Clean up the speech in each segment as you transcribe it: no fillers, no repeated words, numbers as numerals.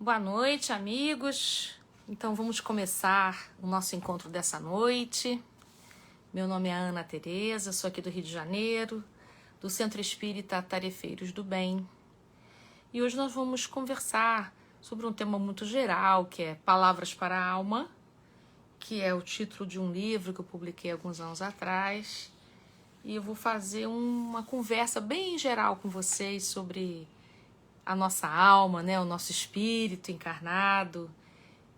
Boa noite, amigos. Então vamos começar o nosso encontro dessa noite. Meu nome é Ana Tereza, sou aqui do Rio de Janeiro, do Centro Espírita Tarefeiros do Bem. E hoje nós vamos conversar sobre um tema muito geral, que é Palavras para a Alma, que é o título de um livro que eu publiquei alguns anos atrás. E eu vou fazer uma conversa bem geral com vocês sobre a nossa alma, né, o nosso espírito encarnado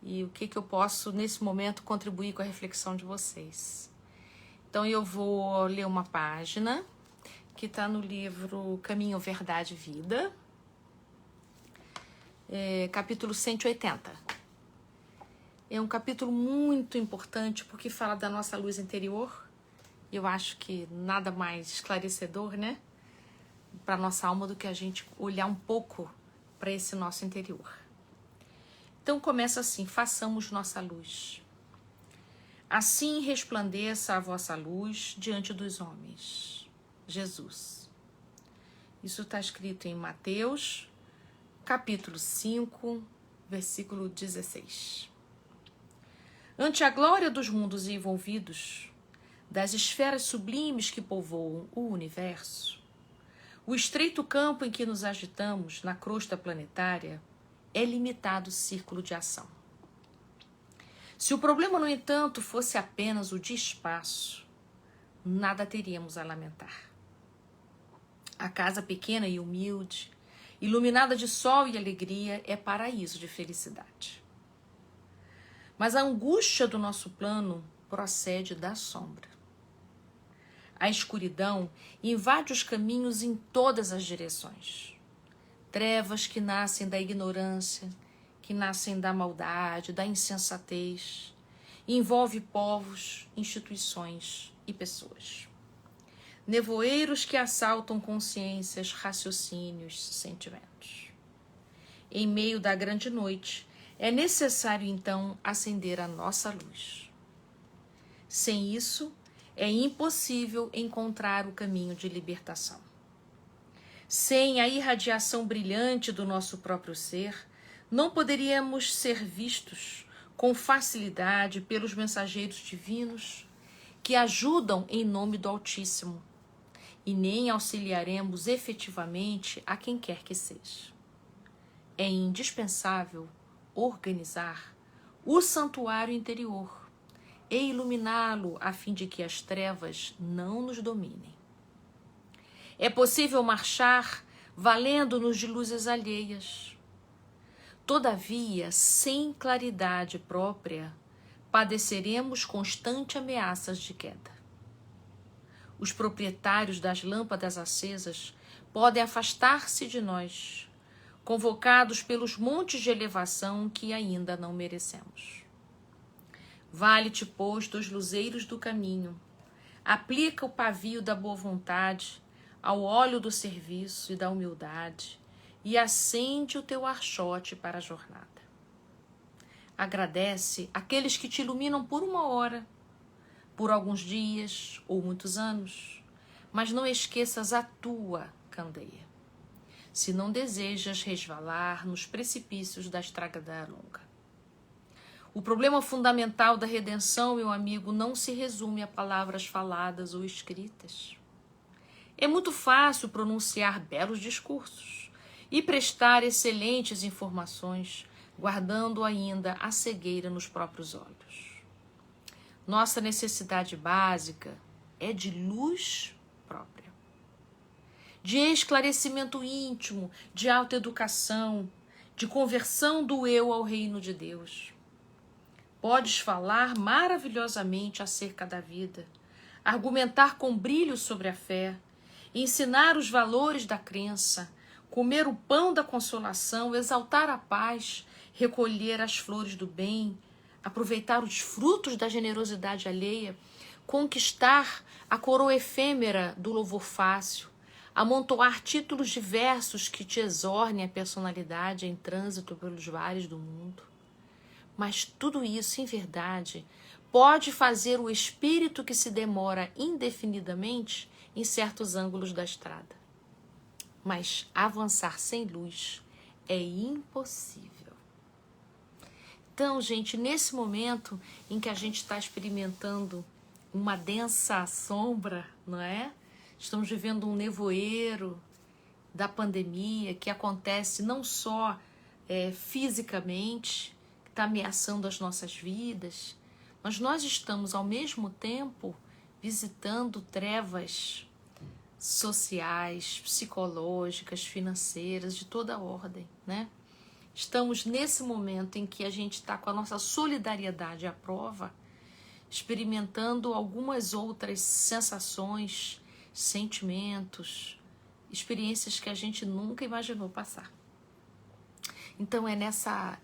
e o que eu posso, nesse momento, contribuir com a reflexão de vocês. Então, eu vou ler uma página que está no livro Caminho, Verdade e Vida, capítulo 180. É um capítulo muito importante porque fala da nossa luz interior. Eu acho que nada mais esclarecedor, né, para nossa alma do que a gente olhar um pouco para esse nosso interior. Então começa assim: façamos nossa luz. Assim resplandeça a vossa luz diante dos homens. Jesus. Isso está escrito em Mateus, capítulo 5, versículo 16. Ante a glória dos mundos envolvidos, das esferas sublimes que povoam o universo, o estreito campo em que nos agitamos na crosta planetária é limitado círculo de ação. Se o problema, no entanto, fosse apenas o de espaço, nada teríamos a lamentar. A casa pequena e humilde, iluminada de sol e alegria, é paraíso de felicidade. Mas a angústia do nosso plano procede da sombra. A escuridão invade os caminhos em todas as direções. Trevas que nascem da ignorância, que nascem da maldade, da insensatez, envolve povos, instituições e pessoas. Nevoeiros que assaltam consciências, raciocínios, sentimentos. Em meio da grande noite, é necessário então acender a nossa luz. Sem isso, é impossível encontrar o caminho de libertação. Sem a irradiação brilhante do nosso próprio ser, não poderíamos ser vistos com facilidade pelos mensageiros divinos que ajudam em nome do Altíssimo, e nem auxiliaremos efetivamente a quem quer que seja. É indispensável organizar o santuário interior e iluminá-lo a fim de que as trevas não nos dominem. É possível marchar valendo-nos de luzes alheias. Todavia, sem claridade própria, padeceremos constantes ameaças de queda. Os proprietários das lâmpadas acesas podem afastar-se de nós, convocados pelos montes de elevação que ainda não merecemos. Vale-te, pois, dos luzeiros do caminho, aplica o pavio da boa vontade ao óleo do serviço e da humildade e acende o teu archote para a jornada. Agradece aqueles que te iluminam por uma hora, por alguns dias ou muitos anos, mas não esqueças a tua candeia, se não desejas resvalar nos precipícios da estrada longa. O problema fundamental da redenção, meu amigo, não se resume a palavras faladas ou escritas. É muito fácil pronunciar belos discursos e prestar excelentes informações, guardando ainda a cegueira nos próprios olhos. Nossa necessidade básica é de luz própria, de esclarecimento íntimo, de autoeducação, de conversão do eu ao reino de Deus. Podes falar maravilhosamente acerca da vida, argumentar com brilho sobre a fé, ensinar os valores da crença, comer o pão da consolação, exaltar a paz, recolher as flores do bem, aproveitar os frutos da generosidade alheia, conquistar a coroa efêmera do louvor fácil, amontoar títulos diversos que te exornem a personalidade em trânsito pelos vales do mundo. Mas tudo isso, em verdade, pode fazer o espírito que se demora indefinidamente em certos ângulos da estrada. Mas avançar sem luz é impossível. Então, gente, nesse momento em que a gente está experimentando uma densa sombra, não é? Estamos vivendo um nevoeiro da pandemia que acontece não só fisicamente, que está ameaçando as nossas vidas, mas nós estamos ao mesmo tempo visitando trevas sociais, psicológicas, financeiras, de toda ordem, né? Estamos nesse momento em que a gente está com a nossa solidariedade à prova, experimentando algumas outras sensações, sentimentos, experiências que a gente nunca imaginou passar. Então é nessa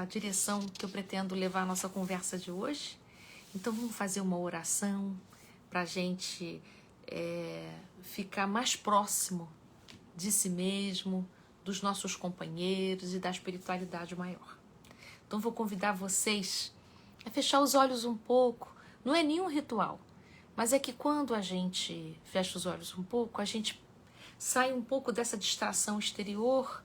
direção que eu pretendo levar a nossa conversa de hoje. Então vamos fazer uma oração para a gente ficar mais próximo de si mesmo, dos nossos companheiros e da espiritualidade maior. Então vou convidar vocês a fechar os olhos um pouco. Não é nenhum ritual, mas é que quando a gente fecha os olhos um pouco, a gente sai um pouco dessa distração exterior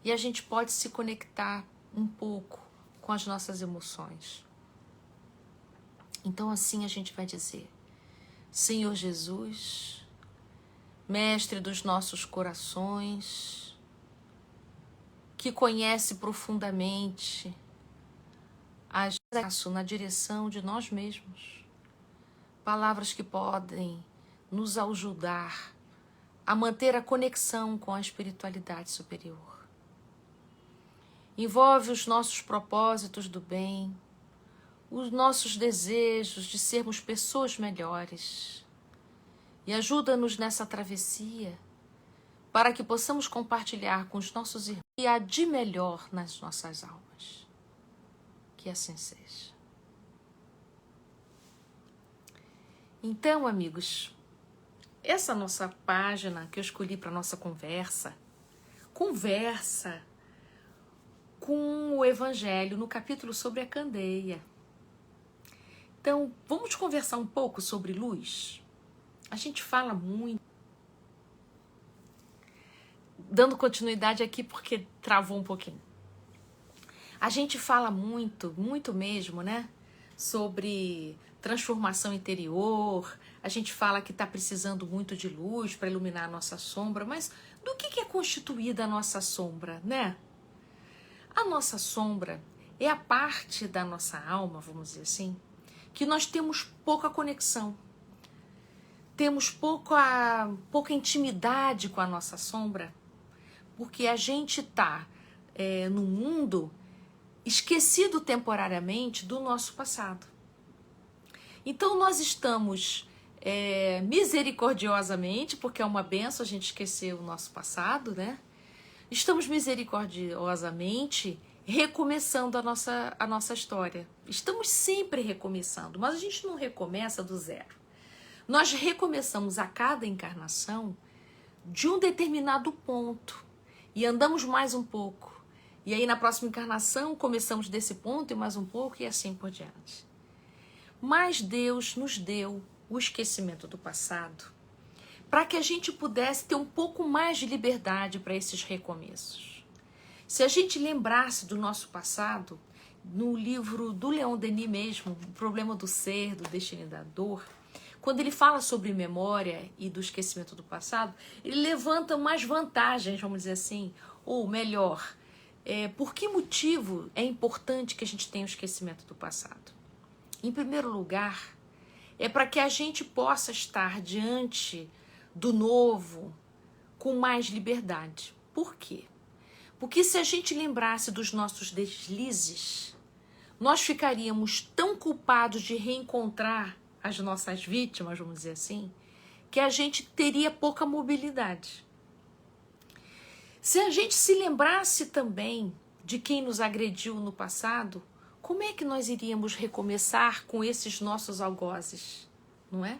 e a gente pode se conectar um pouco com as nossas emoções. Então assim a gente vai dizer: Senhor Jesus, Mestre dos nossos corações, que conhece profundamente as passo na direção de nós mesmos, palavras que podem nos ajudar a manter a conexão com a espiritualidade superior. Envolve os nossos propósitos do bem, os nossos desejos de sermos pessoas melhores e ajuda-nos nessa travessia para que possamos compartilhar com os nossos irmãos e há de melhor nas nossas almas. Que assim seja. Então, amigos, essa nossa página que eu escolhi para nossa conversa com o Evangelho no capítulo sobre a candeia. Então, vamos conversar um pouco sobre luz? A gente fala muito, dando continuidade aqui porque travou um pouquinho. A gente fala muito, muito mesmo, né? Sobre transformação interior, a gente fala que está precisando muito de luz para iluminar a nossa sombra, mas do que é constituída a nossa sombra, né? A nossa sombra é a parte da nossa alma, vamos dizer assim, que nós temos pouca conexão, temos pouca intimidade com a nossa sombra, porque a gente está no mundo esquecido temporariamente do nosso passado. Então nós estamos misericordiosamente, porque é uma benção a gente esquecer o nosso passado, né? Estamos misericordiosamente recomeçando a nossa história. Estamos sempre recomeçando, mas a gente não recomeça do zero. Nós recomeçamos a cada encarnação de um determinado ponto e andamos mais um pouco. E aí na próxima encarnação começamos desse ponto e mais um pouco e assim por diante. Mas Deus nos deu o esquecimento do passado para que a gente pudesse ter um pouco mais de liberdade para esses recomeços. Se a gente lembrasse do nosso passado, no livro do Leon Denis mesmo, O Problema do Ser, do Destino e da Dor, quando ele fala sobre memória e do esquecimento do passado, ele levanta mais vantagens, vamos dizer assim, ou melhor, por que motivo é importante que a gente tenha o esquecimento do passado? Em primeiro lugar, é para que a gente possa estar diante do novo com mais liberdade. Por quê? Porque se a gente lembrasse dos nossos deslizes, nós ficaríamos tão culpados de reencontrar as nossas vítimas, vamos dizer assim, que a gente teria pouca mobilidade. Se a gente se lembrasse também de quem nos agrediu no passado, como é que nós iríamos recomeçar com esses nossos algozes, não é?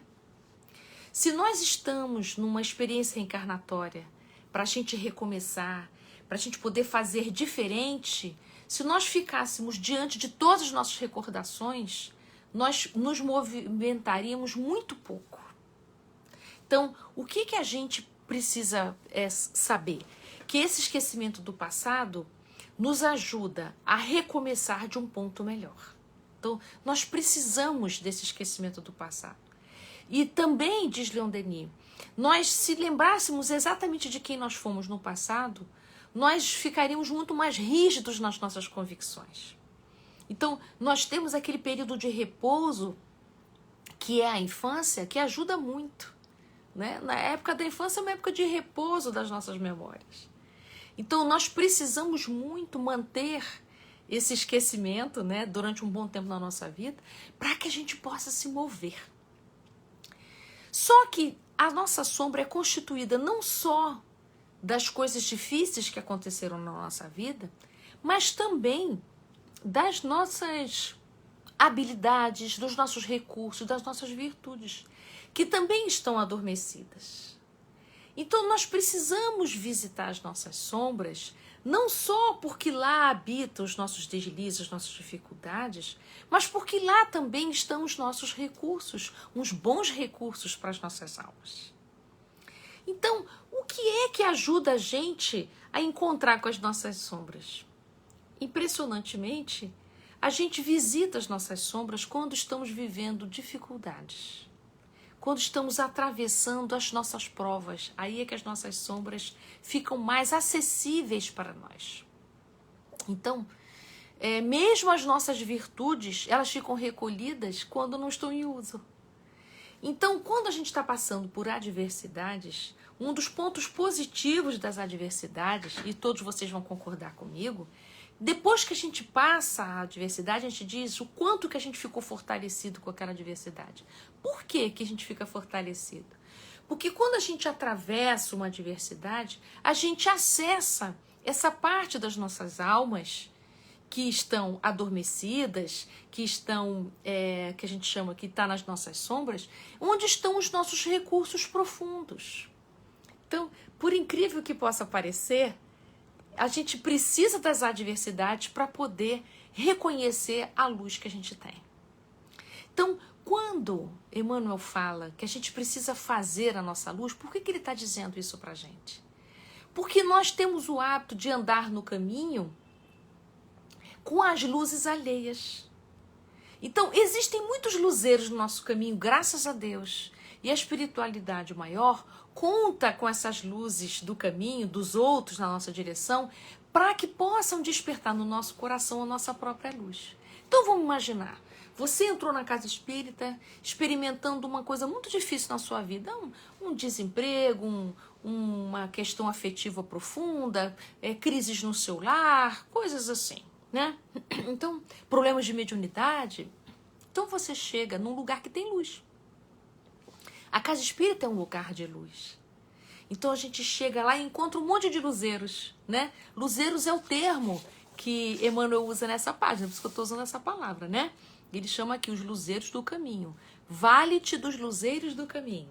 Se nós estamos numa experiência reencarnatória para a gente recomeçar, para a gente poder fazer diferente, se nós ficássemos diante de todas as nossas recordações, nós nos movimentaríamos muito pouco. Então, o que a gente precisa saber? Que esse esquecimento do passado nos ajuda a recomeçar de um ponto melhor. Então, nós precisamos desse esquecimento do passado. E também, diz Leon Denis, nós se lembrássemos exatamente de quem nós fomos no passado, nós ficaríamos muito mais rígidos nas nossas convicções. Então, nós temos aquele período de repouso, que é a infância, que ajuda muito, né? Na época da infância é uma época de repouso das nossas memórias. Então, nós precisamos muito manter esse esquecimento, né, durante um bom tempo na nossa vida, para que a gente possa se mover. Só que a nossa sombra é constituída não só das coisas difíceis que aconteceram na nossa vida, mas também das nossas habilidades, dos nossos recursos, das nossas virtudes, que também estão adormecidas. Então nós precisamos visitar as nossas sombras, não só porque lá habitam os nossos deslizes, as nossas dificuldades, mas porque lá também estão os nossos recursos, uns bons recursos para as nossas almas. Então, o que é que ajuda a gente a encontrar com as nossas sombras? Impressionantemente, a gente visita as nossas sombras quando estamos vivendo dificuldades, quando estamos atravessando as nossas provas. Aí é que as nossas sombras ficam mais acessíveis para nós. Então, mesmo as nossas virtudes, elas ficam recolhidas quando não estão em uso. Então, quando a gente está passando por adversidades, um dos pontos positivos das adversidades, e todos vocês vão concordar comigo, depois que a gente passa a adversidade, a gente diz o quanto que a gente ficou fortalecido com aquela adversidade. Por que que a gente fica fortalecido? Porque quando a gente atravessa uma adversidade, a gente acessa essa parte das nossas almas que estão adormecidas, que estão, que a gente chama, que está nas nossas sombras, onde estão os nossos recursos profundos. Então, por incrível que possa parecer, a gente precisa das adversidades para poder reconhecer a luz que a gente tem. Então, quando Emmanuel fala que a gente precisa fazer a nossa luz, por que ele está dizendo isso para a gente? Porque nós temos o hábito de andar no caminho com as luzes alheias. Então, existem muitos luzeiros no nosso caminho, graças a Deus. E a espiritualidade maior conta com essas luzes do caminho, dos outros na nossa direção, para que possam despertar no nosso coração a nossa própria luz. Então, vamos imaginar, você entrou na casa espírita experimentando uma coisa muito difícil na sua vida, um desemprego, uma questão afetiva profunda, crises no seu lar, coisas assim, né? Então, problemas de mediunidade. Então, você chega num lugar que tem luz. A casa espírita é um lugar de luz. Então a gente chega lá e encontra um monte de luzeiros, né? Luzeiros é o termo que Emmanuel usa nessa página, por isso que eu estou usando essa palavra, né? Ele chama aqui os luzeiros do caminho. Vale-te dos luzeiros do caminho.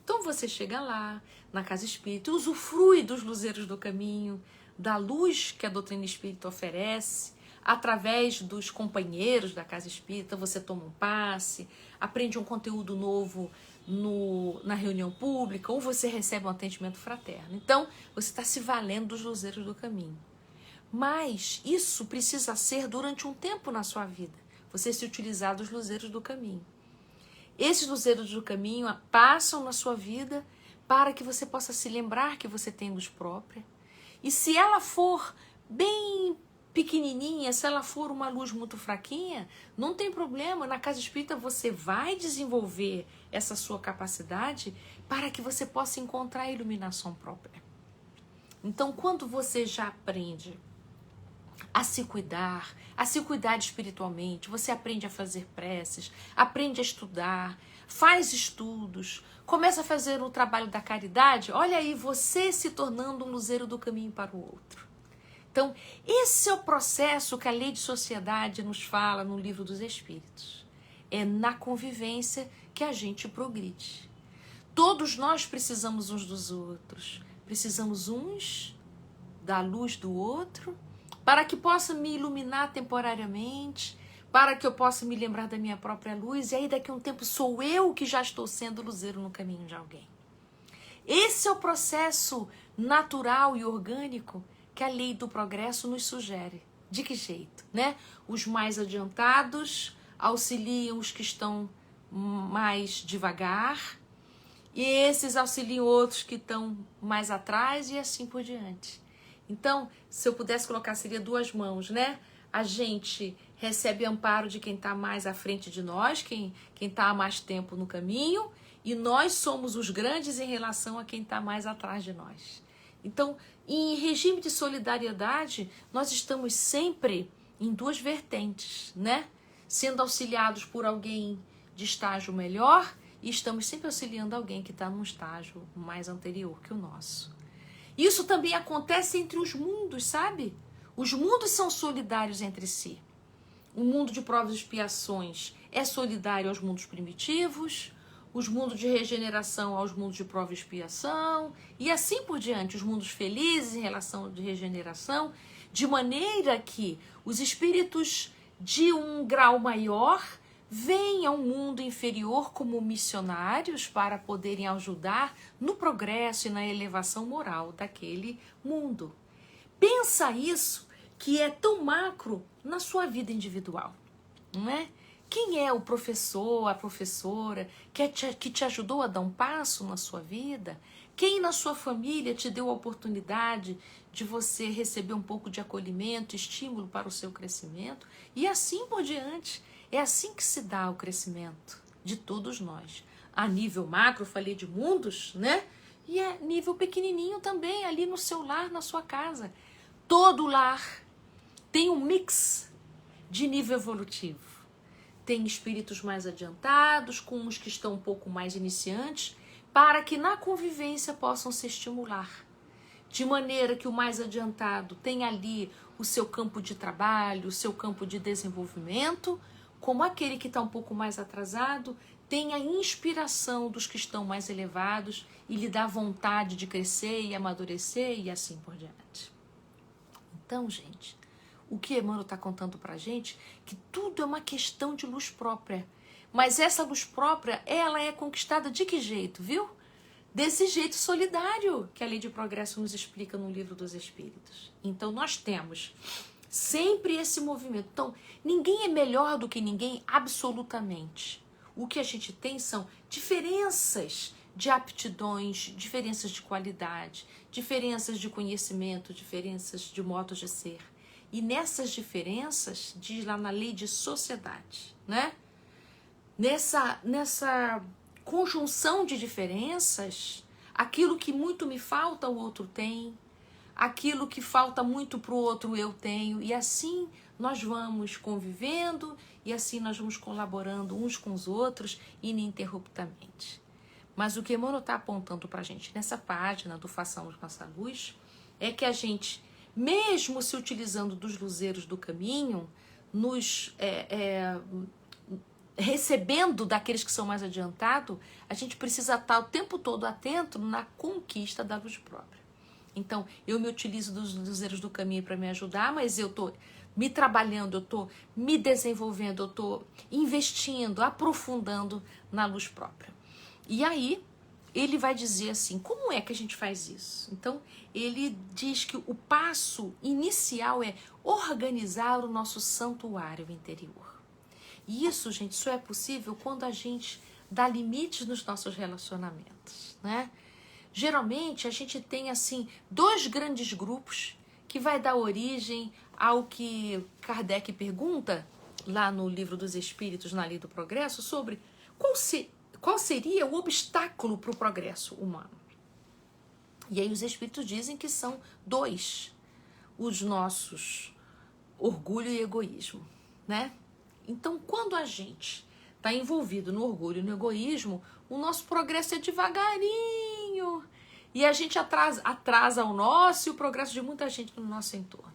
Então você chega lá, na casa espírita, usufrui dos luzeiros do caminho, da luz que a doutrina espírita oferece, através dos companheiros da casa espírita, você toma um passe, aprende um conteúdo novo na reunião pública, ou você recebe um atendimento fraterno. Então, você está se valendo dos luzeiros do caminho. Mas isso precisa ser durante um tempo na sua vida, você se utilizar dos luzeiros do caminho. Esses luzeiros do caminho passam na sua vida para que você possa se lembrar que você tem luz própria. E se ela for bem pequenininha, se ela for uma luz muito fraquinha, não tem problema. Na casa espírita você vai desenvolver essa sua capacidade para que você possa encontrar a iluminação própria. Então, quando você já aprende a se cuidar espiritualmente, você aprende a fazer preces, aprende a estudar, faz estudos, começa a fazer o trabalho da caridade, olha aí você se tornando um luzeiro do caminho para o outro. Então, esse é o processo que a lei de sociedade nos fala no Livro dos Espíritos. É na convivência que a gente progride. Todos nós precisamos uns dos outros. Precisamos uns da luz do outro, para que possa me iluminar temporariamente, para que eu possa me lembrar da minha própria luz, e aí daqui a um tempo sou eu que já estou sendo luzeiro no caminho de alguém. Esse é o processo natural e orgânico que a lei do progresso nos sugere. De que jeito, né? Os mais adiantados auxiliam os que estão mais devagar, e esses auxiliam outros que estão mais atrás e assim por diante. Então, se eu pudesse colocar, seria duas mãos, né? A gente recebe amparo de quem está mais à frente de nós, quem está há mais tempo no caminho, e nós somos os grandes em relação a quem está mais atrás de nós. Então, em regime de solidariedade, nós estamos sempre em duas vertentes, né? Sendo auxiliados por alguém de estágio melhor e estamos sempre auxiliando alguém que está num estágio mais anterior que o nosso. Isso também acontece entre os mundos, sabe? Os mundos são solidários entre si. O mundo de provas e expiações é solidário aos mundos primitivos, os mundos de regeneração aos mundos de prova e expiação, e assim por diante, os mundos felizes em relação de regeneração, de maneira que os espíritos de um grau maior vêm ao mundo inferior como missionários para poderem ajudar no progresso e na elevação moral daquele mundo. Pensa isso, que é tão macro na sua vida individual, não é? Quem é o professor, a professora que te ajudou a dar um passo na sua vida? Quem na sua família te deu a oportunidade de você receber um pouco de acolhimento, estímulo para o seu crescimento? E assim por diante. É assim que se dá o crescimento de todos nós. A nível macro, falei de mundos, né? E a nível pequenininho também, ali no seu lar, na sua casa. Todo lar tem um mix de nível evolutivo. Tem espíritos mais adiantados, com uns que estão um pouco mais iniciantes, para que na convivência possam se estimular. De maneira que o mais adiantado tem ali o seu campo de trabalho, o seu campo de desenvolvimento, como aquele que está um pouco mais atrasado tem a inspiração dos que estão mais elevados e lhe dá vontade de crescer e amadurecer e assim por diante. Então, gente, o que Emmanuel está contando para a gente que tudo é uma questão de luz própria. Mas essa luz própria, ela é conquistada de que jeito, viu? Desse jeito solidário que a Lei de Progresso nos explica no Livro dos Espíritos. Então, nós temos sempre esse movimento. Então, ninguém é melhor do que ninguém absolutamente. O que a gente tem são diferenças de aptidões, diferenças de qualidade, diferenças de conhecimento, diferenças de modos de ser. E nessas diferenças, diz lá na lei de sociedade, né? Nessa conjunção de diferenças, aquilo que muito me falta, o outro tem. Aquilo que falta muito para o outro, eu tenho. E assim nós vamos convivendo e assim nós vamos colaborando uns com os outros ininterruptamente. Mas o que Emmanuel está apontando para a gente nessa página do Façamos Nossa Luz é que a gente, mesmo se utilizando dos luzeiros do caminho, nos recebendo daqueles que são mais adiantados, a gente precisa estar o tempo todo atento na conquista da luz própria. Então, eu me utilizo dos luzeiros do caminho para me ajudar, mas eu estou me trabalhando, eu estou me desenvolvendo, eu estou investindo, aprofundando na luz própria. E aí, ele vai dizer assim, como é que a gente faz isso? Então, ele diz que o passo inicial é organizar o nosso santuário interior. E isso, gente, só é possível quando a gente dá limites nos nossos relacionamentos, né? Geralmente, a gente tem, assim, dois grandes grupos que vai dar origem ao que Kardec pergunta, lá no Livro dos Espíritos, na Lei do Progresso, sobre qual seria o obstáculo para o progresso humano. E aí os Espíritos dizem que são dois, os nossos orgulho e egoísmo, né? Então, quando a gente está envolvido no orgulho e no egoísmo, o nosso progresso é devagarinho. E a gente atrasa o nosso e o progresso de muita gente no nosso entorno.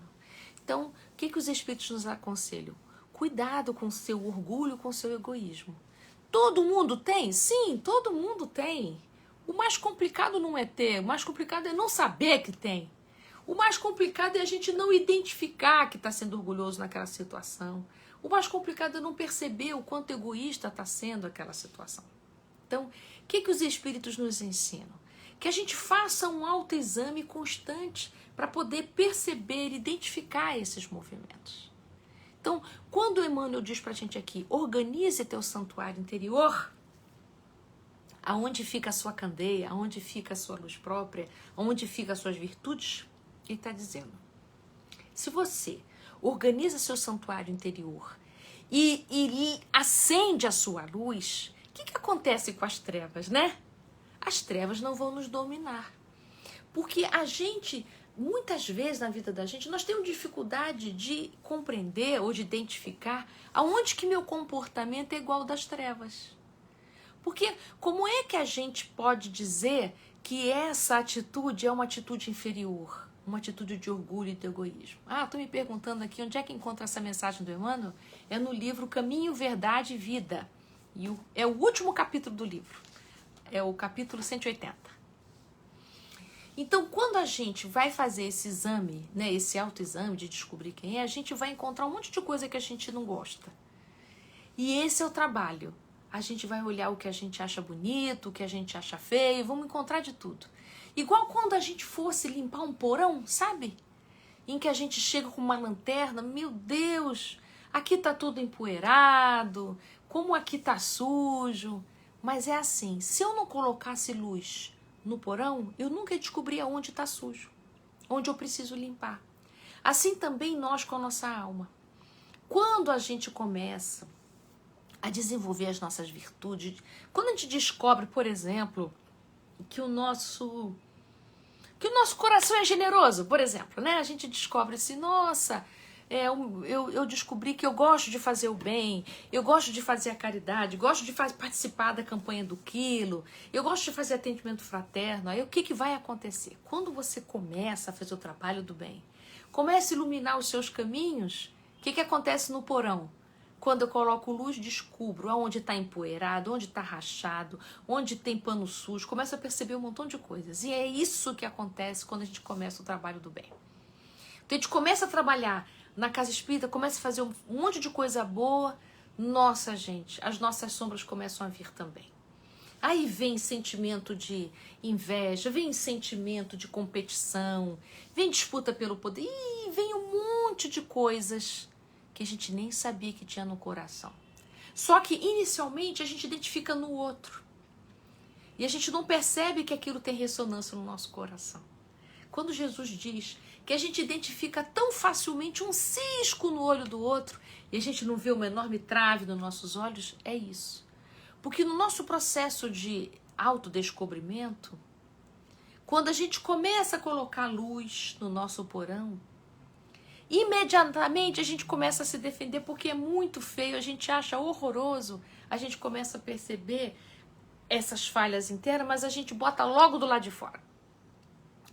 Então, o que os Espíritos nos aconselham? Cuidado com o seu orgulho, com o seu egoísmo. Todo mundo tem? Sim, todo mundo tem. O mais complicado não é ter, o mais complicado é não saber que tem. O mais complicado é a gente não identificar que está sendo orgulhoso naquela situação. O mais complicado é não perceber o quanto egoísta está sendo aquela situação. Então, o que os Espíritos nos ensinam? Que a gente faça um autoexame constante para poder perceber, identificar esses movimentos. Então, quando Emmanuel diz para a gente aqui, organize teu santuário interior, aonde fica a sua candeia, aonde fica a sua luz própria, aonde fica as suas virtudes, ele está dizendo, se você organiza seu santuário interior e acende a sua luz, o que acontece com as trevas, né? As trevas não vão nos dominar. Porque a gente, muitas vezes na vida da gente, nós temos dificuldade de compreender ou de identificar aonde que meu comportamento é igual ao das trevas. Porque como é que a gente pode dizer que essa atitude é uma atitude inferior? Uma atitude de orgulho e de egoísmo. Estou me perguntando aqui onde é que encontra essa mensagem do Emmanuel? É no livro Caminho, Verdade e Vida. E é o último capítulo do livro. É o capítulo 180. Então, quando a gente vai fazer esse exame, né, esse autoexame de descobrir quem é, a gente vai encontrar um monte de coisa que a gente não gosta. E esse é o trabalho. A gente vai olhar o que a gente acha bonito, o que a gente acha feio, vamos encontrar de tudo. Igual quando a gente fosse limpar um porão, sabe? Em que a gente chega com uma lanterna, meu Deus, aqui tá tudo empoeirado, como aqui tá sujo. Mas é assim, se eu não colocasse luz no porão, eu nunca ia descobrir aonde tá sujo, onde eu preciso limpar. Assim também nós com a nossa alma. Quando a gente começa a desenvolver as nossas virtudes, quando a gente descobre, por exemplo, que o nosso coração é generoso, por exemplo, né? A gente descobre assim, nossa, eu descobri que eu gosto de fazer o bem, eu gosto de fazer a caridade, gosto de participar da campanha do quilo, eu gosto de fazer atendimento fraterno. Aí o que vai acontecer? Quando você começa a fazer o trabalho do bem, começa a iluminar os seus caminhos, o que acontece no porão? Quando eu coloco luz, descubro aonde está empoeirado, onde está rachado, onde tem pano sujo, começo a perceber um montão de coisas. E é isso que acontece quando a gente começa o trabalho do bem. Então a gente começa a trabalhar na casa espírita, começa a fazer um monte de coisa boa. Nossa, gente, as nossas sombras começam a vir também. Aí vem sentimento de inveja, vem sentimento de competição, vem disputa pelo poder, e vem um monte de coisas que a gente nem sabia que tinha no coração. Só que, inicialmente, a gente identifica no outro. E a gente não percebe que aquilo tem ressonância no nosso coração. Quando Jesus diz que a gente identifica tão facilmente um cisco no olho do outro e a gente não vê uma enorme trave nos nossos olhos, é isso. Porque no nosso processo de autodescobrimento, quando a gente começa a colocar luz no nosso porão, imediatamente a gente começa a se defender porque é muito feio, a gente acha horroroso, a gente começa a perceber essas falhas internas, mas a gente bota logo do lado de fora.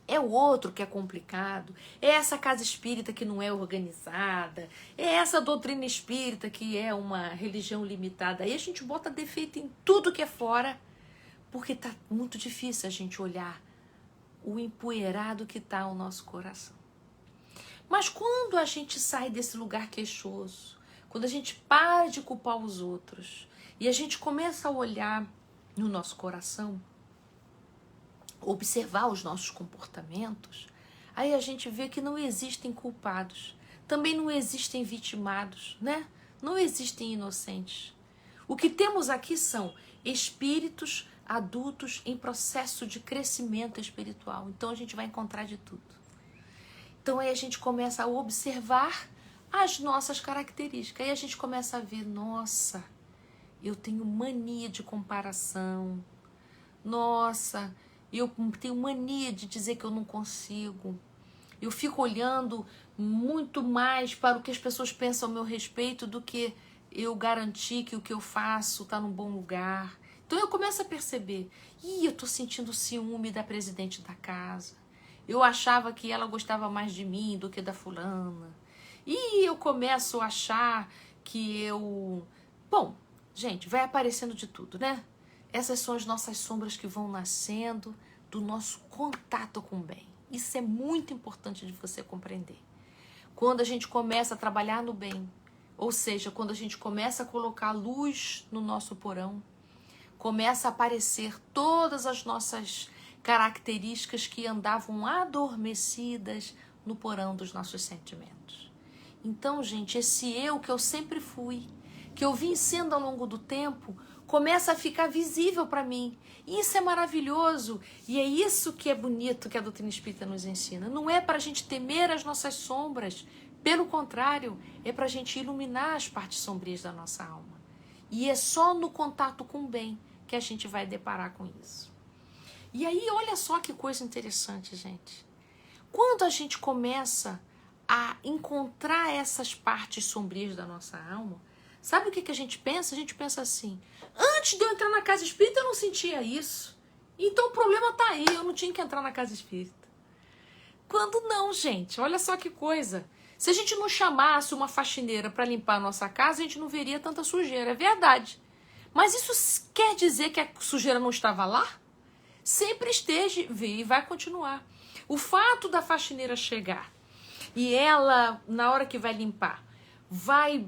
É o outro que é complicado, é essa casa espírita que não é organizada, é essa doutrina espírita que é uma religião limitada. Aí a gente bota defeito em tudo que é fora, porque tá muito difícil a gente olhar o empoeirado que tá o nosso coração. Mas quando a gente sai desse lugar queixoso, quando a gente para de culpar os outros e a gente começa a olhar no nosso coração, observar os nossos comportamentos, aí a gente vê que não existem culpados, também não existem vitimados, né? Não existem inocentes. O que temos aqui são espíritos adultos em processo de crescimento espiritual. Então a gente vai encontrar de tudo. Então aí a gente começa a observar as nossas características. Aí a gente começa a ver, nossa, eu tenho mania de comparação. Nossa, eu tenho mania de dizer que eu não consigo. Eu fico olhando muito mais para o que as pessoas pensam ao meu respeito do que eu garantir que o que eu faço está num bom lugar. Então eu começo a perceber, eu estou sentindo ciúme da presidente da casa. Eu achava que ela gostava mais de mim do que da fulana. E eu começo a achar que eu... Bom, gente, vai aparecendo de tudo, né? Essas são as nossas sombras que vão nascendo do nosso contato com o bem. Isso é muito importante de você compreender. Quando a gente começa a trabalhar no bem, ou seja, quando a gente começa a colocar luz no nosso porão, começa a aparecer todas as nossas características que andavam adormecidas no porão dos nossos sentimentos. Então, gente, esse eu que eu sempre fui, que eu vim sendo ao longo do tempo, começa a ficar visível para mim. E isso é maravilhoso. E é isso que é bonito que a doutrina espírita nos ensina. Não é para a gente temer as nossas sombras. Pelo contrário, é para a gente iluminar as partes sombrias da nossa alma. E é só no contato com o bem que a gente vai deparar com isso. E aí, olha só que coisa interessante, gente. Quando a gente começa a encontrar essas partes sombrias da nossa alma, sabe o que a gente pensa? A gente pensa assim, antes de eu entrar na casa espírita eu não sentia isso. Então o problema tá aí, eu não tinha que entrar na casa espírita. Quando não, gente, olha só que coisa. Se a gente não chamasse uma faxineira para limpar a nossa casa, a gente não veria tanta sujeira, é verdade. Mas isso quer dizer que a sujeira não estava lá? Sempre esteve e vai continuar. O fato da faxineira chegar e ela, na hora que vai limpar, vai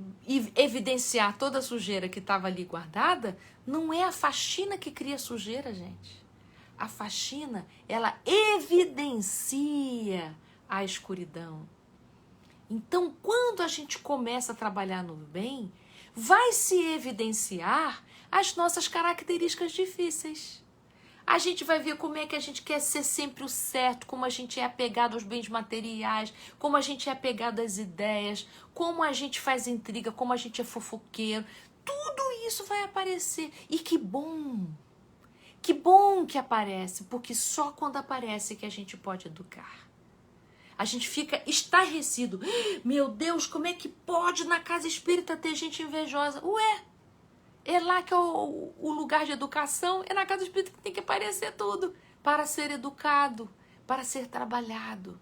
evidenciar toda a sujeira que estava ali guardada, não é a faxina que cria sujeira, gente. A faxina, ela evidencia a escuridão. Então, quando a gente começa a trabalhar no bem, vai se evidenciar as nossas características difíceis. A gente vai ver como é que a gente quer ser sempre o certo, como a gente é apegado aos bens materiais, como a gente é apegado às ideias, como a gente faz intriga, como a gente é fofoqueiro. Tudo isso vai aparecer. E que bom que aparece, porque só quando aparece que a gente pode educar. A gente fica estarrecido. Meu Deus, como é que pode na casa espírita ter gente invejosa? Ué, é lá que é o lugar de educação, é na casa espírita que tem que aparecer tudo para ser educado, para ser trabalhado.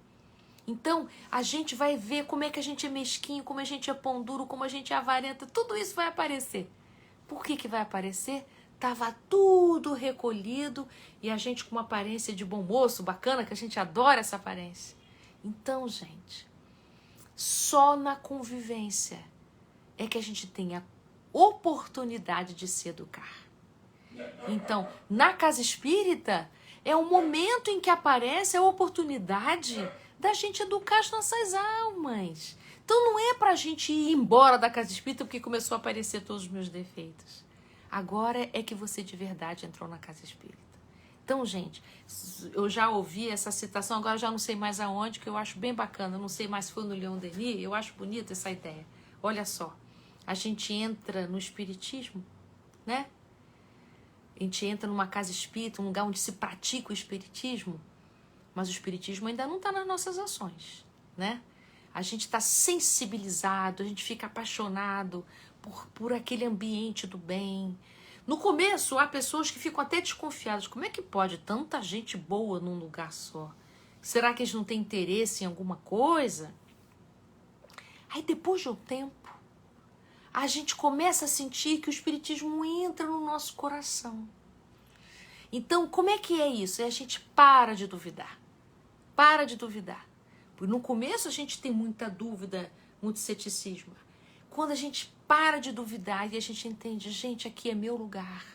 Então, a gente vai ver como é que a gente é mesquinho, como a gente é pão duro, como a gente é avarenta, tudo isso vai aparecer. Por que vai aparecer? Tava tudo recolhido e a gente com uma aparência de bom moço, bacana, que a gente adora essa aparência. Então, gente, só na convivência é que a gente tem a oportunidade de se educar. Então, na casa espírita, é o momento em que aparece a oportunidade da gente educar as nossas almas. Então, não é pra gente ir embora da casa espírita porque começou a aparecer todos os meus defeitos. Agora é que você de verdade entrou na casa espírita. Então, gente, eu já ouvi essa citação, agora já não sei mais aonde, que eu acho bem bacana, não sei mais se foi no Leon Denis, eu acho bonita essa ideia. Olha só, a gente entra no espiritismo, né? A gente entra numa casa espírita, um lugar onde se pratica o espiritismo, mas o espiritismo ainda não está nas nossas ações, né? A gente está sensibilizado, a gente fica apaixonado por aquele ambiente do bem. No começo, há pessoas que ficam até desconfiadas. Como é que pode tanta gente boa num lugar só? Será que eles não têm interesse em alguma coisa? Aí, depois de um tempo, a gente começa a sentir que o espiritismo entra no nosso coração. Então, como é que é isso? A gente para de duvidar. Para de duvidar. Porque no começo a gente tem muita dúvida, muito ceticismo. Quando a gente para de duvidar e a gente entende, gente, aqui é meu lugar.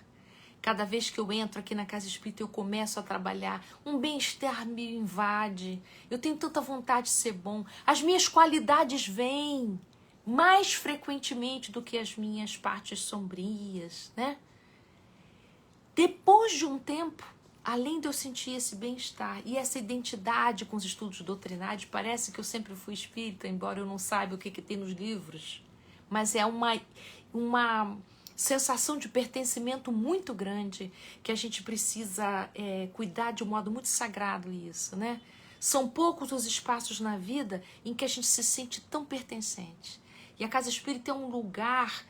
Cada vez que eu entro aqui na casa espírita, eu começo a trabalhar. Um bem-estar me invade. Eu tenho tanta vontade de ser bom. As minhas qualidades vêm mais frequentemente do que as minhas partes sombrias, né? Depois de um tempo, além de eu sentir esse bem-estar e essa identidade com os estudos doutrinários, parece que eu sempre fui espírita, embora eu não saiba o que tem nos livros, mas é uma sensação de pertencimento muito grande que a gente precisa cuidar de um modo muito sagrado isso, né? São poucos os espaços na vida em que a gente se sente tão pertencente. E a casa espírita é um lugar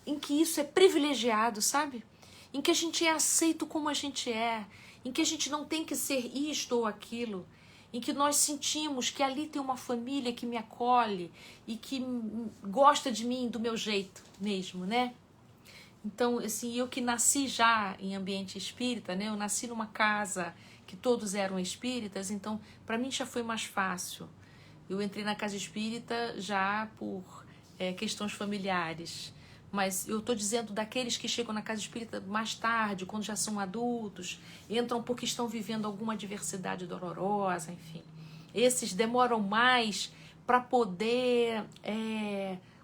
em que isso é privilegiado, sabe? Em que a gente é aceito como a gente é, em que a gente não tem que ser isto ou aquilo, em que nós sentimos que ali tem uma família que me acolhe e que gosta de mim do meu jeito mesmo, né? Então, assim, eu que nasci já em ambiente espírita, né? Eu nasci numa casa que todos eram espíritas, então, para mim já foi mais fácil. Eu entrei na casa espírita já por questões familiares, mas eu estou dizendo daqueles que chegam na casa espírita mais tarde, quando já são adultos, entram porque estão vivendo alguma adversidade dolorosa, enfim. Esses demoram mais para poder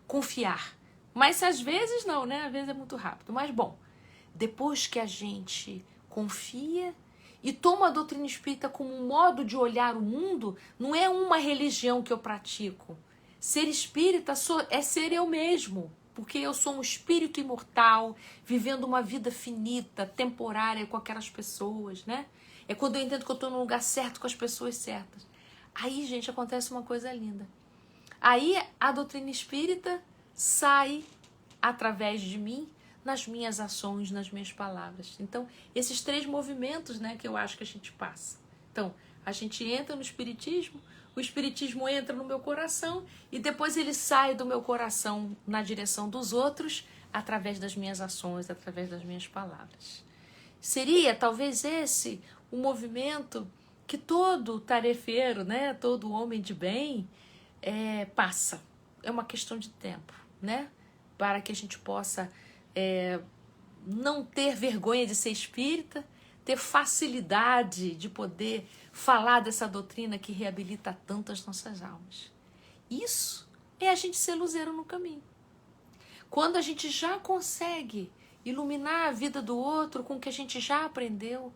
confiar. Mas às vezes não, né? Às vezes é muito rápido. Mas bom, depois que a gente confia e toma a doutrina espírita como um modo de olhar o mundo, não é uma religião que eu pratico. Ser espírita é ser eu mesmo, porque eu sou um espírito imortal, vivendo uma vida finita, temporária com aquelas pessoas, né? É quando eu entendo que eu estou no lugar certo com as pessoas certas. Aí, gente, acontece uma coisa linda. Aí a doutrina espírita sai através de mim, nas minhas ações, nas minhas palavras. Então, esses 3 movimentos, né, que eu acho que a gente passa. Então, a gente entra no espiritismo, o espiritismo entra no meu coração e depois ele sai do meu coração na direção dos outros através das minhas ações, através das minhas palavras. Seria talvez esse o movimento que todo tarefeiro, né, todo homem de bem passa. É uma questão de tempo, né? Para que a gente possa não ter vergonha de ser espírita, ter facilidade de poder falar dessa doutrina que reabilita tanto as nossas almas. Isso é a gente ser luzeiro no caminho. Quando a gente já consegue iluminar a vida do outro com o que a gente já aprendeu,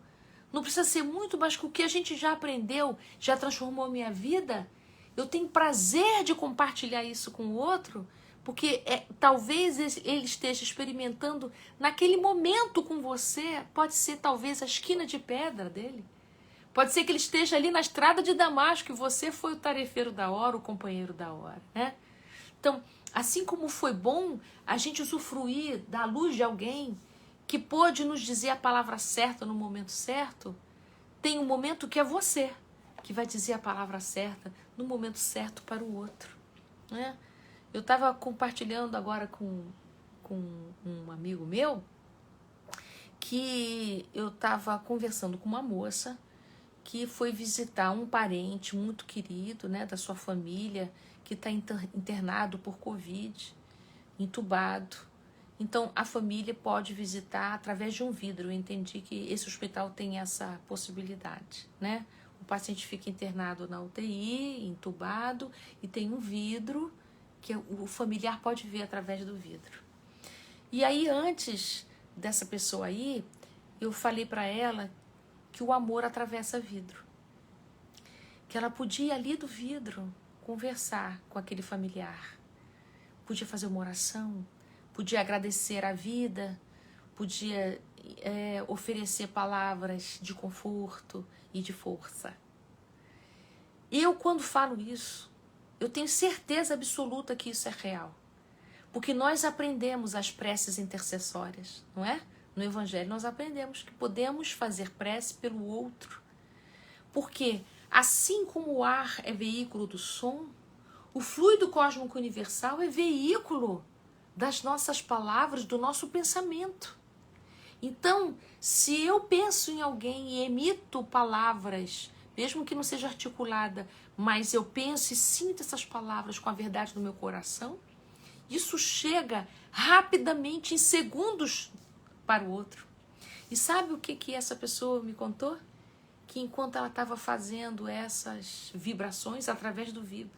não precisa ser muito, mas com o que a gente já aprendeu, já transformou a minha vida, eu tenho prazer de compartilhar isso com o outro, porque talvez ele esteja experimentando naquele momento com você, pode ser talvez a esquina de pedra dele, pode ser que ele esteja ali na estrada de Damasco e você foi o tarefeiro da hora, o companheiro da hora, né? Então, assim como foi bom a gente usufruir da luz de alguém que pôde nos dizer a palavra certa no momento certo, tem um momento que é você que vai dizer a palavra certa no momento certo para o outro, né? Eu estava compartilhando agora com um amigo meu que eu estava conversando com uma moça que foi visitar um parente muito querido, né, da sua família, que está internado por Covid, entubado. Então, a família pode visitar através de um vidro. Eu entendi que esse hospital tem essa possibilidade, né? O paciente fica internado na UTI, entubado, e tem um vidro que o familiar pode ver através do vidro. E aí, antes dessa pessoa aí, eu falei para ela que o amor atravessa vidro. Que ela podia, ali do vidro, conversar com aquele familiar. Podia fazer uma oração, podia agradecer a vida, podia oferecer palavras de conforto e de força. Eu, quando falo isso, eu tenho certeza absoluta que isso é real. Porque nós aprendemos as preces intercessórias, não é? No Evangelho nós aprendemos que podemos fazer prece pelo outro. Porque assim como o ar é veículo do som, o fluido cósmico universal é veículo das nossas palavras, do nosso pensamento. Então, se eu penso em alguém e emito palavras, mesmo que não seja articulada, mas eu penso e sinto essas palavras com a verdade no meu coração, isso chega rapidamente, em segundos, para o outro. E sabe o que essa pessoa me contou? Que enquanto ela estava fazendo essas vibrações através do vidro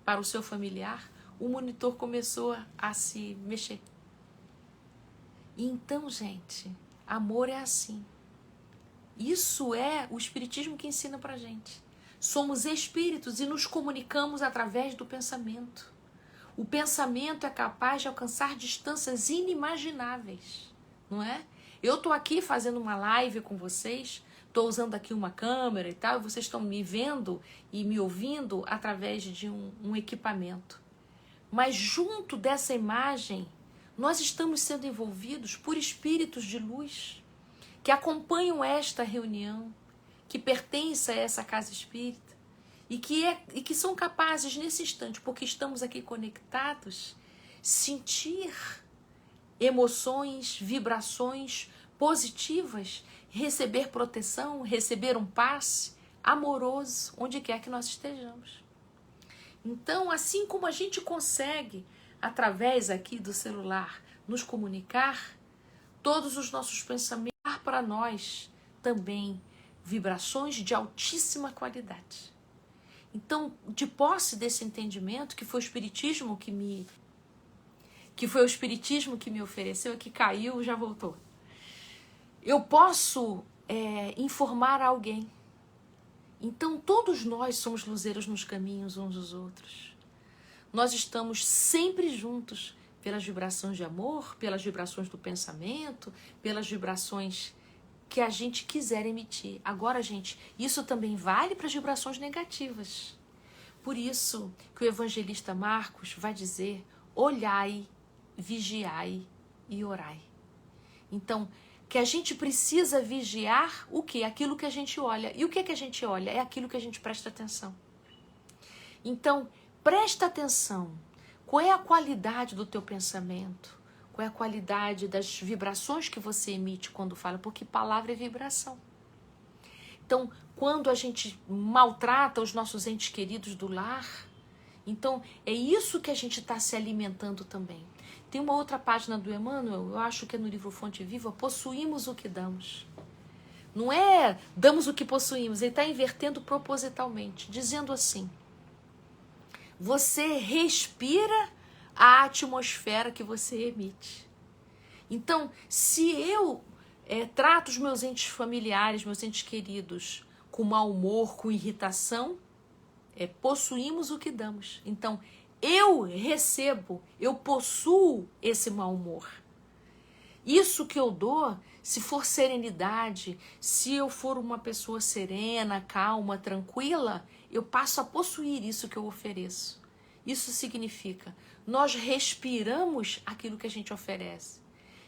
para o seu familiar, o monitor começou a se mexer. E então, gente, amor é assim. Isso é o espiritismo que ensina pra gente. Somos espíritos e nos comunicamos através do pensamento. O pensamento é capaz de alcançar distâncias inimagináveis, não é? Eu tô aqui fazendo uma live com vocês, tô usando aqui uma câmera e tal, e vocês estão me vendo e me ouvindo através de um equipamento. Mas junto dessa imagem, nós estamos sendo envolvidos por espíritos de luz que acompanham esta reunião, que pertencem a essa casa espírita e que são capazes nesse instante, porque estamos aqui conectados, sentir emoções, vibrações positivas, receber proteção, receber um passe amoroso, onde quer que nós estejamos. Então, assim como a gente consegue, através aqui do celular, nos comunicar, todos os nossos pensamentos para nós também vibrações de altíssima qualidade. Então, de posse desse entendimento, que foi o Espiritismo que me ofereceu, aqui caiu, já voltou. Eu posso informar alguém. Então, todos nós somos luzeiros nos caminhos uns dos outros. Nós estamos sempre juntos pelas vibrações de amor, pelas vibrações do pensamento, pelas vibrações que a gente quiser emitir. Agora, gente, isso também vale para as vibrações negativas. Por isso que o evangelista Marcos vai dizer: olhai, vigiai e orai. Então, que a gente precisa vigiar o quê? Aquilo que a gente olha. E o que a gente olha? É aquilo que a gente presta atenção. Então, presta atenção. Qual é a qualidade do teu pensamento? Qual é a qualidade das vibrações que você emite quando fala? Porque palavra é vibração. Então, quando a gente maltrata os nossos entes queridos do lar, então é isso que a gente está se alimentando também. Tem uma outra página do Emmanuel, eu acho que é no livro Fonte Viva, possuímos o que damos. Não é damos o que possuímos, ele está invertendo propositalmente, dizendo assim: você respira a atmosfera que você emite. Então, se eu trato os meus entes familiares, meus entes queridos, com mau humor, com irritação, possuímos o que damos. Então, eu recebo, eu possuo esse mau humor. Isso que eu dou, se for serenidade, se eu for uma pessoa serena, calma, tranquila, eu passo a possuir isso que eu ofereço. Isso significa, nós respiramos aquilo que a gente oferece.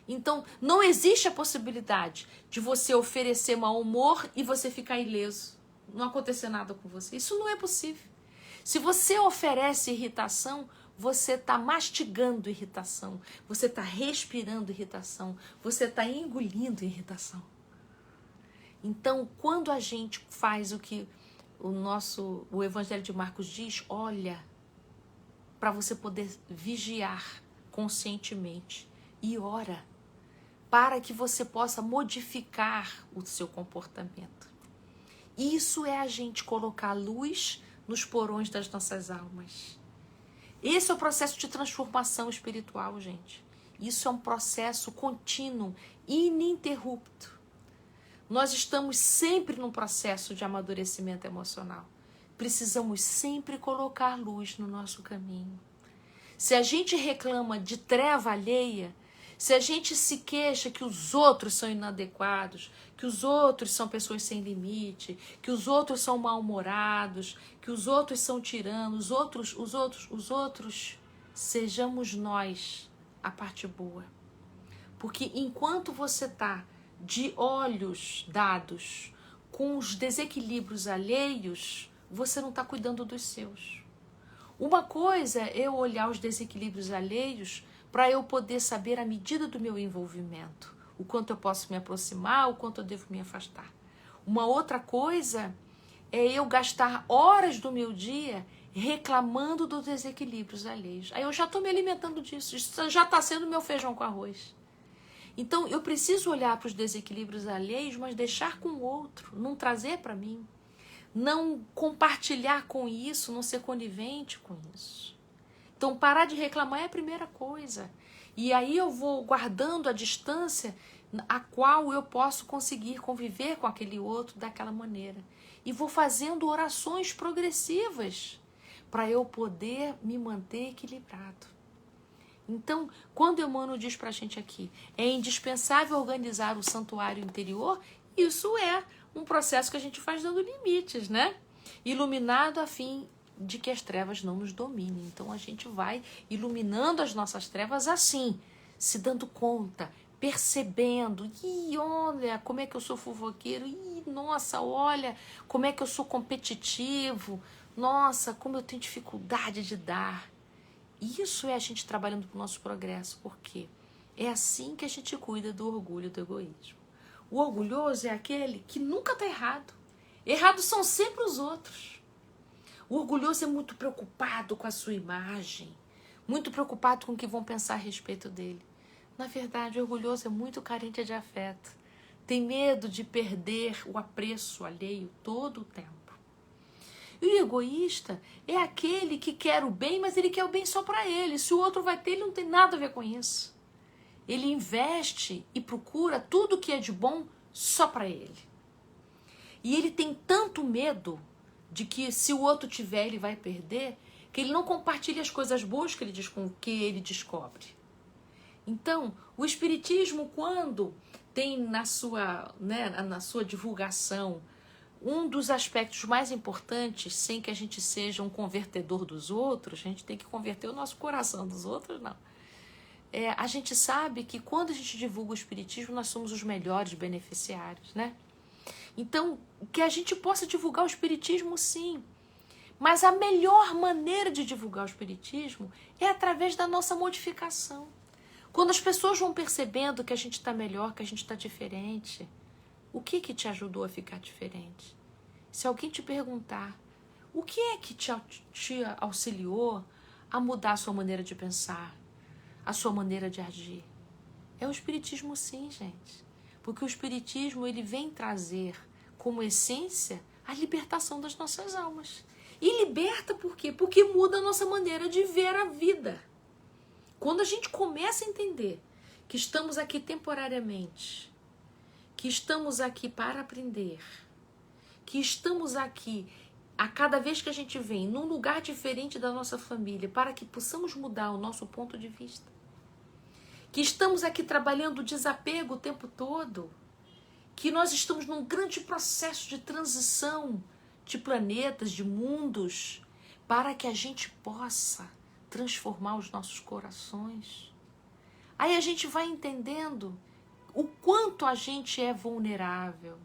Então, não existe a possibilidade de você oferecer mau humor e você ficar ileso. Não acontecer nada com você. Isso não é possível. Se você oferece irritação, você está mastigando irritação. Você está respirando irritação. Você está engolindo irritação. Então, quando a gente faz o que o Evangelho de Marcos diz, olha, para você poder vigiar conscientemente e ora, para que você possa modificar o seu comportamento. Isso é a gente colocar luz nos porões das nossas almas. Esse é o processo de transformação espiritual, gente. Isso é um processo contínuo, ininterrupto. Nós estamos sempre num processo de amadurecimento emocional. Precisamos sempre colocar luz no nosso caminho. Se a gente reclama de treva alheia, se a gente se queixa que os outros são inadequados, que os outros são pessoas sem limite, que os outros são mal-humorados, que os outros são tiranos, os outros, sejamos nós a parte boa. Porque enquanto você está de olhos dados com os desequilíbrios alheios, você não está cuidando dos seus. Uma coisa é eu olhar os desequilíbrios alheios para eu poder saber a medida do meu envolvimento, o quanto eu posso me aproximar, o quanto eu devo me afastar. Uma outra coisa é eu gastar horas do meu dia reclamando dos desequilíbrios alheios. Aí eu já estou me alimentando disso, isso já está sendo meu feijão com arroz. Então eu preciso olhar para os desequilíbrios alheios, mas deixar com o outro, não trazer para mim, não compartilhar com isso, não ser conivente com isso. Então, parar de reclamar é a primeira coisa. E aí eu vou guardando a distância a qual eu posso conseguir conviver com aquele outro daquela maneira. E vou fazendo orações progressivas para eu poder me manter equilibrado. Então, quando Emmanuel diz para a gente aqui, é indispensável organizar o santuário interior, isso é um processo que a gente faz dando limites, né? Iluminado a fim de que as trevas não nos dominem. Então a gente vai iluminando as nossas trevas assim, se dando conta, percebendo, olha como é que eu sou fofoqueiro, nossa, olha como é que eu sou competitivo, nossa, como eu tenho dificuldade de dar. Isso é a gente trabalhando para o nosso progresso, porque é assim que a gente cuida do orgulho e do egoísmo. O orgulhoso é aquele que nunca está errado. Errados são sempre os outros. O orgulhoso é muito preocupado com a sua imagem, muito preocupado com o que vão pensar a respeito dele. Na verdade, o orgulhoso é muito carente de afeto. Tem medo de perder o apreço alheio todo o tempo. E o egoísta é aquele que quer o bem, mas ele quer o bem só para ele. Se o outro vai ter, ele não tem nada a ver com isso. Ele investe e procura tudo que é de bom só para ele. E ele tem tanto medo de que se o outro tiver, ele vai perder, que ele não compartilha as coisas boas que ele descobre. Então, o Espiritismo, quando tem na sua divulgação um dos aspectos mais importantes, sem que a gente seja um convertedor dos outros, a gente tem que converter o nosso coração dos outros, não. A gente sabe que quando a gente divulga o Espiritismo, nós somos os melhores beneficiários, né? Então, que a gente possa divulgar o Espiritismo, sim. Mas a melhor maneira de divulgar o Espiritismo é através da nossa modificação. Quando as pessoas vão percebendo que a gente está melhor, que a gente está diferente, o que te ajudou a ficar diferente? Se alguém te perguntar, o que é que te auxiliou a mudar a sua maneira de pensar, a sua maneira de agir? É o Espiritismo, sim, gente. Porque o Espiritismo, ele vem trazer como essência a libertação das nossas almas. E liberta por quê? Porque muda a nossa maneira de ver a vida. Quando a gente começa a entender que estamos aqui temporariamente, que estamos aqui para aprender, que estamos aqui a cada vez que a gente vem num lugar diferente da nossa família, para que possamos mudar o nosso ponto de vista, que estamos aqui trabalhando o desapego o tempo todo, que nós estamos num grande processo de transição de planetas, de mundos, para que a gente possa transformar os nossos corações. Aí a gente vai entendendo o quanto a gente é vulnerável.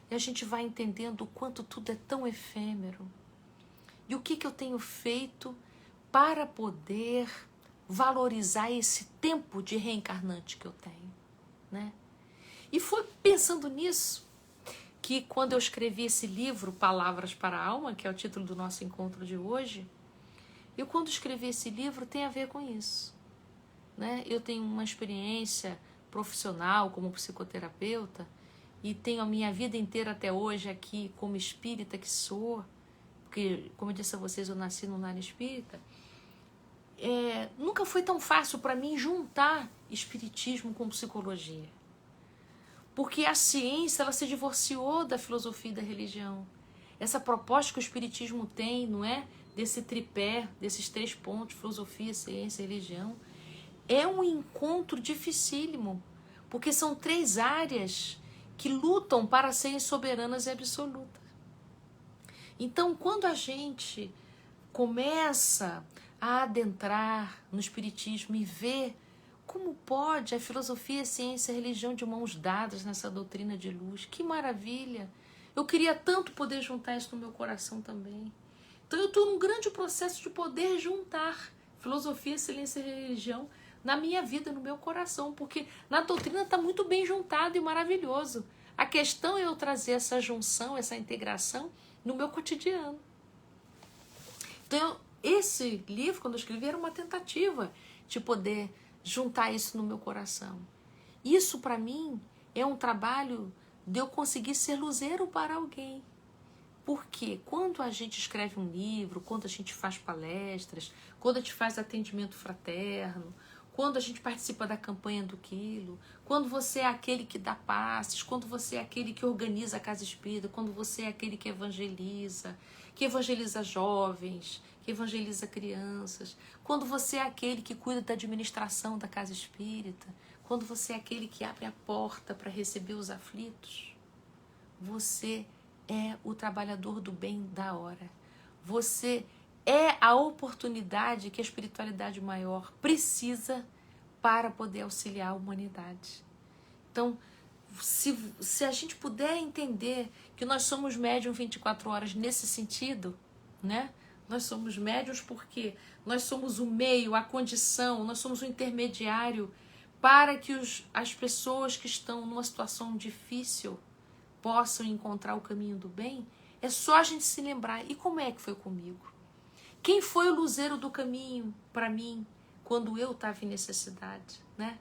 E a gente vai entendendo o quanto tudo é tão efêmero. E o que eu tenho feito para poder valorizar esse tempo de reencarnante que eu tenho, né? E foi pensando nisso que quando eu escrevi esse livro, Palavras para a Alma, que é o título do nosso encontro de hoje, eu quando escrevi esse livro tem a ver com isso, né? Eu tenho uma experiência profissional como psicoterapeuta e tenho a minha vida inteira até hoje aqui como espírita que sou, porque, como eu disse a vocês, eu nasci no lar espírita. Nunca foi tão fácil para mim juntar espiritismo com psicologia. Porque a ciência, ela se divorciou da filosofia e da religião. Essa proposta que o espiritismo tem, não é? Desse tripé, desses 3 pontos, filosofia, ciência e religião, é um encontro dificílimo, porque são 3 áreas que lutam para serem soberanas e absolutas. Então, quando a gente começa a adentrar no espiritismo e ver como pode a filosofia, a ciência e a religião de mãos dadas nessa doutrina de luz, que maravilha! Eu queria tanto poder juntar isso no meu coração também. Então eu estou num grande processo de poder juntar filosofia, ciência e religião na minha vida, no meu coração, porque na doutrina está muito bem juntado e maravilhoso. A questão é eu trazer essa junção, essa integração no meu cotidiano. Então, esse livro, quando eu escrevi, era uma tentativa de poder juntar isso no meu coração. Isso, para mim, é um trabalho de eu conseguir ser luzeiro para alguém. Porque quando a gente escreve um livro, quando a gente faz palestras, quando a gente faz atendimento fraterno, quando a gente participa da campanha do Quilo, quando você é aquele que dá passes, quando você é aquele que organiza a casa espírita, quando você é aquele que evangeliza jovens, que evangeliza crianças, quando você é aquele que cuida da administração da casa espírita, quando você é aquele que abre a porta para receber os aflitos, você é o trabalhador do bem da hora. Você é a oportunidade que a espiritualidade maior precisa para poder auxiliar a humanidade. Então, se a gente puder entender que nós somos médium 24 horas nesse sentido, né? Nós somos médiuns porque nós somos o meio, a condição, nós somos o intermediário para que as pessoas que estão numa situação difícil possam encontrar o caminho do bem. É só a gente se lembrar, e como é que foi comigo? Quem foi o luzeiro do caminho para mim quando eu estava em necessidade, né?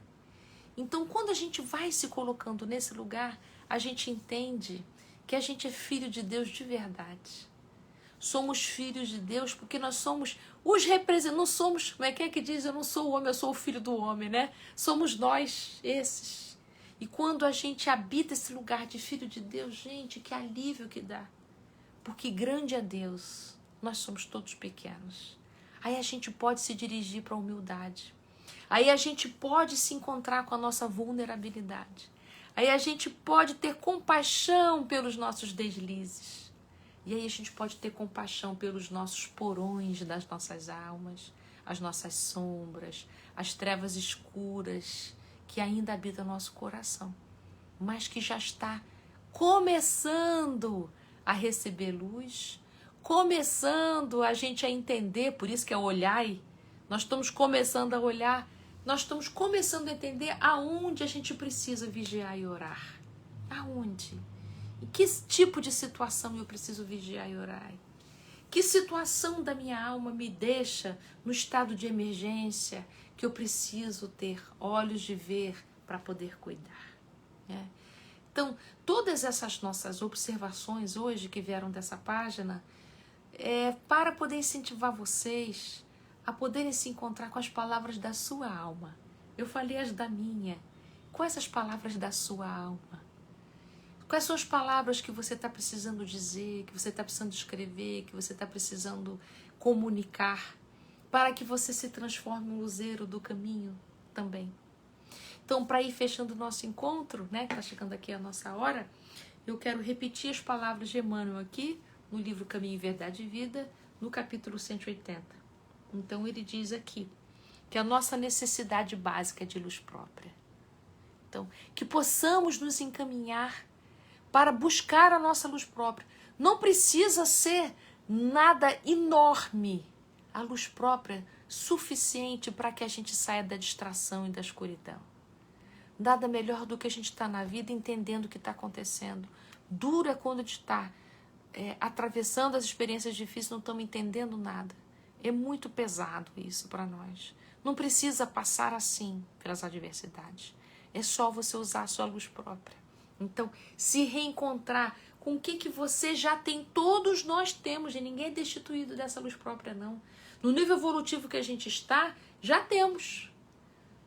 Então, quando a gente vai se colocando nesse lugar, a gente entende que a gente é filho de Deus de verdade. Somos filhos de Deus porque nós somos os representantes. Não somos, como é que diz? Eu não sou o homem, eu sou o filho do homem, né? Somos nós, esses. E quando a gente habita esse lugar de filho de Deus, gente, que alívio que dá. Porque grande é Deus, nós somos todos pequenos. Aí a gente pode se dirigir para a humildade. Aí a gente pode se encontrar com a nossa vulnerabilidade. Aí a gente pode ter compaixão pelos nossos deslizes. E aí a gente pode ter compaixão pelos nossos porões das nossas almas, as nossas sombras, as trevas escuras que ainda habitam no nosso coração, mas que já está começando a receber luz, começando a gente a entender, por isso que é olhai, nós estamos começando a olhar, nós estamos começando a entender aonde a gente precisa vigiar e orar. Aonde? Em que tipo de situação eu preciso vigiar e orar? Que situação da minha alma me deixa no estado de emergência que eu preciso ter olhos de ver para poder cuidar? Né? Então, todas essas nossas observações hoje que vieram dessa página é para poder incentivar vocês a poderem se encontrar com as palavras da sua alma. Eu falei as da minha. Quais as palavras da sua alma? Quais são as palavras que você está precisando dizer, que você está precisando escrever, que você está precisando comunicar, para que você se transforme um luzeiro do caminho também? Então, para ir fechando o nosso encontro, né, que está chegando aqui a nossa hora, eu quero repetir as palavras de Emmanuel aqui, no livro Caminho, Verdade e Vida, no capítulo 180. Então, ele diz aqui que a nossa necessidade básica é de luz própria. Então, que possamos nos encaminhar para buscar a nossa luz própria. Não precisa ser nada enorme. A luz própria suficiente para que a gente saia da distração e da escuridão. Nada melhor do que a gente estar na vida entendendo o que está acontecendo. Duro é quando a gente está atravessando as experiências difíceis, não estamos entendendo nada. É muito pesado isso para nós. Não precisa passar assim pelas adversidades. É só você usar a sua luz própria. Então, se reencontrar com o que você já tem, todos nós temos, e ninguém é destituído dessa luz própria, não. No nível evolutivo que a gente está, já temos.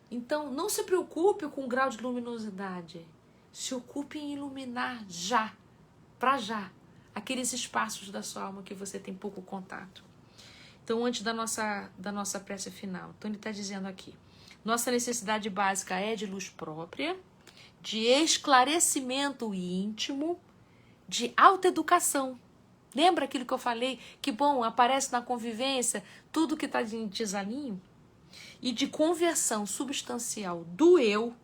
Então, não se preocupe com o grau de luminosidade. Se ocupe em iluminar já, para já, aqueles espaços da sua alma que você tem pouco contato. Então, antes da nossa prece final, então ele está dizendo aqui, nossa necessidade básica é de luz própria, de esclarecimento íntimo, de autoeducação. Lembra aquilo que eu falei? Que bom, aparece na convivência tudo que está de desalinho? E de conversão substancial do eu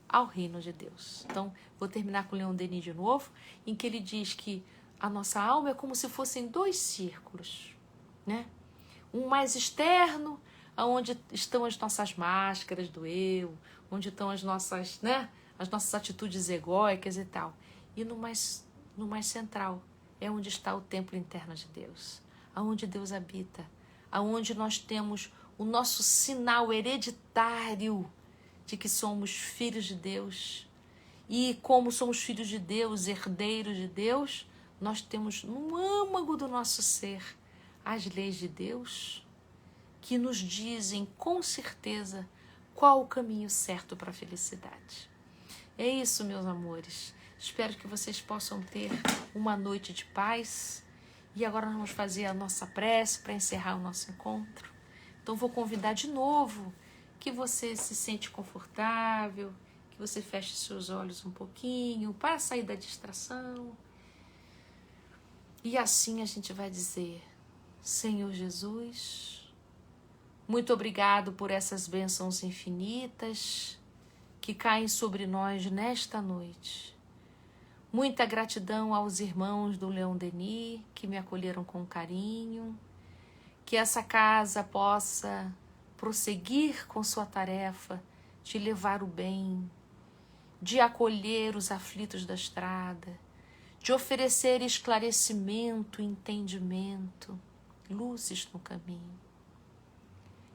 ao reino de Deus. Então, vou terminar com o Leon Denis de novo, em que ele diz que a nossa alma é como se fossem 2 círculos, né? Um mais externo, onde estão as nossas máscaras do eu, onde estão as nossas, né? As nossas atitudes egóicas e tal. E no mais central é onde está o templo interno de Deus, aonde Deus habita, aonde nós temos o nosso sinal hereditário de que somos filhos de Deus. E como somos filhos de Deus, herdeiros de Deus, nós temos no âmago do nosso ser as leis de Deus que nos dizem com certeza qual o caminho certo para a felicidade. É isso, meus amores. Espero que vocês possam ter uma noite de paz. E agora nós vamos fazer a nossa prece para encerrar o nosso encontro. Então vou convidar de novo que você se sente confortável, que você feche seus olhos um pouquinho para sair da distração. E assim a gente vai dizer, Senhor Jesus, muito obrigado por essas bênçãos infinitas que caem sobre nós nesta noite. Muita gratidão aos irmãos do Leon Denis que me acolheram com carinho. Que essa casa possa prosseguir com sua tarefa de levar o bem, de acolher os aflitos da estrada, de oferecer esclarecimento, entendimento, luzes no caminho.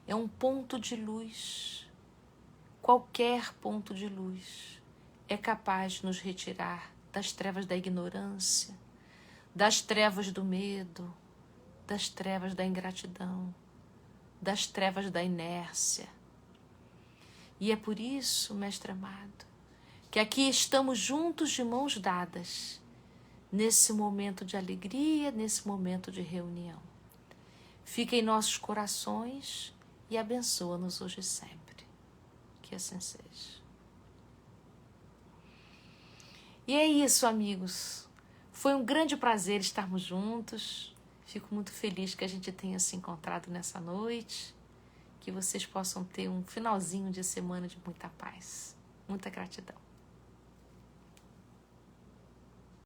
É um ponto de luz qualquer ponto de luz é capaz de nos retirar das trevas da ignorância, das trevas do medo, das trevas da ingratidão, das trevas da inércia. E é por isso, mestre amado, que aqui estamos juntos de mãos dadas, nesse momento de alegria, nesse momento de reunião. Fica em nossos corações e abençoa-nos hoje e sempre. Que assim seja. E é isso, amigos. Foi um grande prazer estarmos juntos. Fico muito feliz que a gente tenha se encontrado nessa noite. Que vocês possam ter um finalzinho de semana de muita paz. Muita gratidão.